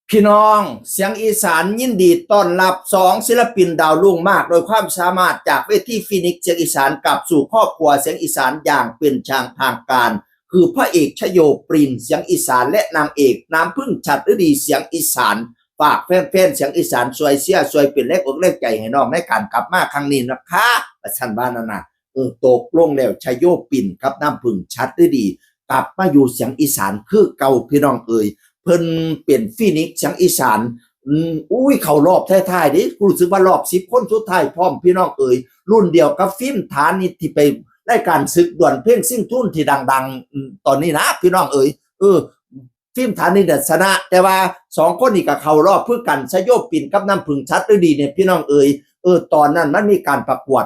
พี่น้องเสียงอีสานยินดีต้อนรับสองศิลปินดาวรุ่งมากโดยความสามารถจากเวทีฟีนิกซ์เสียงอีสานกลับสู่ครอบครัวเสียงอีสานอย่างเป็นทางการคือพระเอกชโยปรินเสียงอีสานและนางเอกน้ำพึ่งฉัตรฤดีเสียงอีสานฝากแฟนๆเสียงอีสานสวยเสียสวยเป็นแรกอกแรกใจให้น้องในการกลับมาครั้งนี้นะคะประชันบ้านนั่นนะตกลงแล้วชโยปรินกับน้ำพึ่งฉัตรฤดีกลับมาอยู่เสียงอีสานคือเก่าพี่น้องเอ่ยเพิ่นเปลี่ยนฟีนิกซ์เสียงอีสานอุ้ยเข้ารอบท้ายๆดิรู้สึกว่ารอบ10 คนสุดท้ายพร้อมพี่น้องเอ่ยรุ่นเดียวกับฟิล์มฐานิชที่ไปรายการศึกดวลเพลงซิ่งทุ่นที่ดังๆตอนนี้นะพี่น้องเอ่ยฟิล์มฐานิชชนะแต่ว่า2 คนนี้ก็เข้ารอบเพื่อกันชโยปปิ่นกับน้ำพึ่งฉัตรฤดีเนี่ยพี่น้องเอ่ยตอนนั้นมันมีการประกวด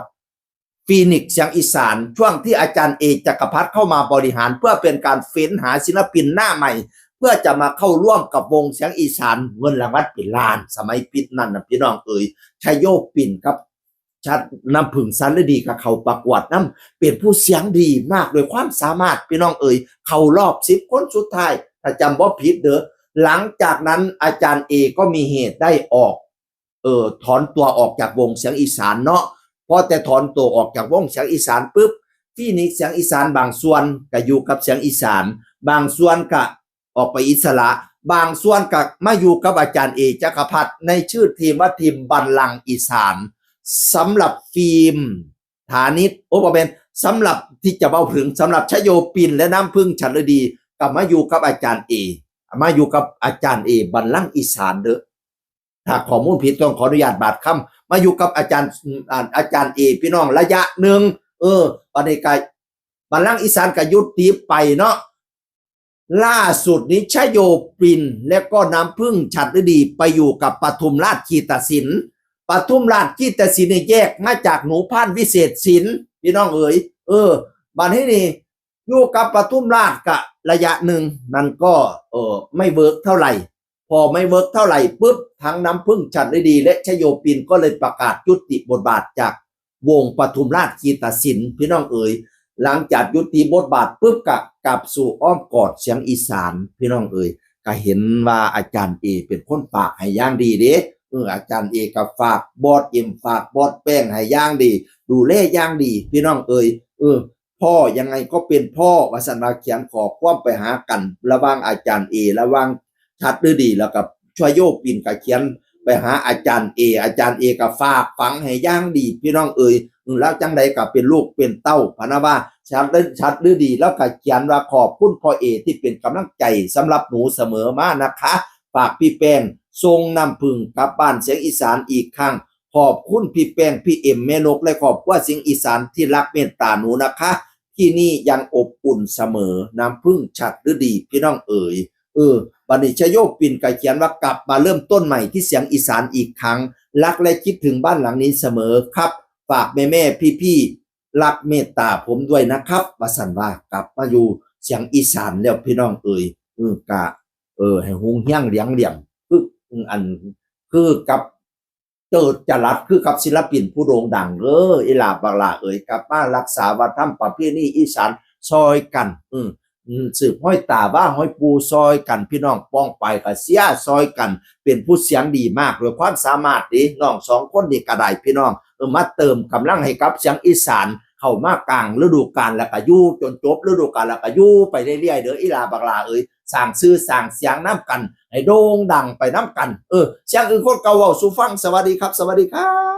ฟีนิกซ์เสียงอีสานช่วงที่อาจารย์เอกจักรพัฒน์เข้ามาบริหารเพื่อเป็นการเฟ้นหาศิลปินหน้าใหม่เพื่อจะมาเข้าร่วมกับวงเสียงอีสานเงินรางวัลเป็นล้านสมัยปิดนั่นนะพี่น้องเอ๋ยชโยปปิ่นกับชัดน้ำผึ้งสันฤดีกับเขาประกวดน้ำเป็นผู้เสียงดีมากโดยความสามารถพี่น้องเอ๋ยเข้ารอบ10 คนสุดท้ายถ้าจำบ่ผิดเด้อหลังจากนั้นอาจารย์เอก็มีเหตุได้ออกถอนตัวออกจากวงเสียงอีสานเนาะพอแต่ถอนตัวออกจากวงเสียงอีสานปุ๊บฟีนิกซ์เสียงอีสานบางส่วนก็อยู่กับเสียงอีสานบางส่วนก็ออกไปอิสระบางส่วนก็มาอยู่กับอาจารย์เอกจักรพัฒน์ในชื่อทีมว่าทีมบัลลังก์อีสานสำหรับฟิล์มฐานิชเป็นสำหรับที่จะเบาถึงสำหรับชโยปปิ่นและน้ำพึ่งฉัตรฤดีก็มาอยู่กับอาจารย์เอมาอยู่กับอาจารย์เอบัลลังก์อีสานเด้อถ้าข้อมูลผิดต้องขออนุญาตบาดคำมาอยู่กับอาจารย์เอพี่น้องระยะหนึ่งปฏิกายบัลลังก์อีสานก็ยุติไปเนาะล่าสุดนี้ชโยปปิ่นและก็น้ำพึ่งฉัตรฤดีไปอยู่กับปทุมราชคีตศิลป์ปทุมราชคีตศิลป์เนี่ยแยกมาจากหนูพันธุ์วิเศษศิลป์พี่น้องเอ๋ยบัดนี้นี่อยู่กับปทุมราชกะระยะหนึ่งมันก็ไม่เวิร์กเท่าไหร่พอไม่เวิร์กเท่าไหร่ปุ๊บทั้งน้ำพึ่งฉัตรฤดีและชโยปปิ่นก็เลยประกาศยุติบทบาทจากวงปทุมราชคีตศิลป์พี่น้องเอ๋ยหลังจากยุติบทบาทปุ๊บกลับสู่อ้อมกอดเสียงอีสานพี่น้องเอ๋ยก็เห็นว่าอาจารย์เอเป็นคนฝากให้ย่างดีเด้อาจารย์เอก็ฝากบอสเอ็มฝากบอสแป้งให้ย่างดีดูแลย่างดีพี่น้องเอ๋ยพ่อยังไงก็เป็นพ่อวสันต์เขียนขอความไปหากันระหว่างอาจารย์เอระหว่างฉัตรฤดีแล้วกับชโยปปิ่นก็เขียนไปหาอาจารย์เอก็ฝากฝังให้ย่างดีพี่น้องเอ๋ยแล้วจังใดก็เป็นลูกเป็นเต้าพะนะว่าชัดฤดีแล้วก็เขียนว่าขอบคุณพ่อเอที่เป็นกำลังใจสำหรับหนูเสมอมานะคะฝากพี่แป้งทรงนำพึ่งกลับบ้านเสียงอีสานอีกครั้งขอบคุณพี่แป้งพี่เอ็มแม่นกและขอบคุณเสียงอีสานที่รักเมตตาหนูนะคะที่นี่ยังอบอุ่นเสมอน้ำพึ่งฉัตรฤดีพี่น้องเอ๋ยบัดนี้ชโยปปิ่นก็เขียนว่ากลับมาเริ่มต้นใหม่ที่เสียงอีสานอีกครั้งรักและคิดถึงบ้านหลังนี้เสมอครับฝากแม่พี่รักเมตตาผมด้วยนะครับว่าสันว่ากลับมาอยู่เสียงอีสานแล้วพี่น้องเอ๋ยกะให้ฮุงเฮียงเลี้ยงเหลี่ยมคืออันคือกับเจิดจรัสคือกับศิลปินผู้โด่งดังอีหลาบักหลาเอ๋ยกลับมารักษาวัฒนธรรมประเพณีอีสานซอยกันสืบห้อยตาว่าห้อยปูซอยกันพี่น้องป้องไปกับเสียซอยกันเป็นผู้เสียงดีมากด้วยความสามารถดีน้อง2 คนนี่ก็ได้พี่น้องมาเติมกำลังให้กับเสียงอีสานเข้ามากลางฤดูกาลแล้วก็อยู่จนจบฤดูกาลแล้วก็อยู่ไปเรื่อยๆเด้ออีหลาบักหลาเอ้ยสร้างชื่อสร้างเสียงน้ำกันให้โด่งดังไปน้ำกันเสียงอื่นคนเก่าเว้าสู่ฟังสวัสดีครับสวัสดีครับ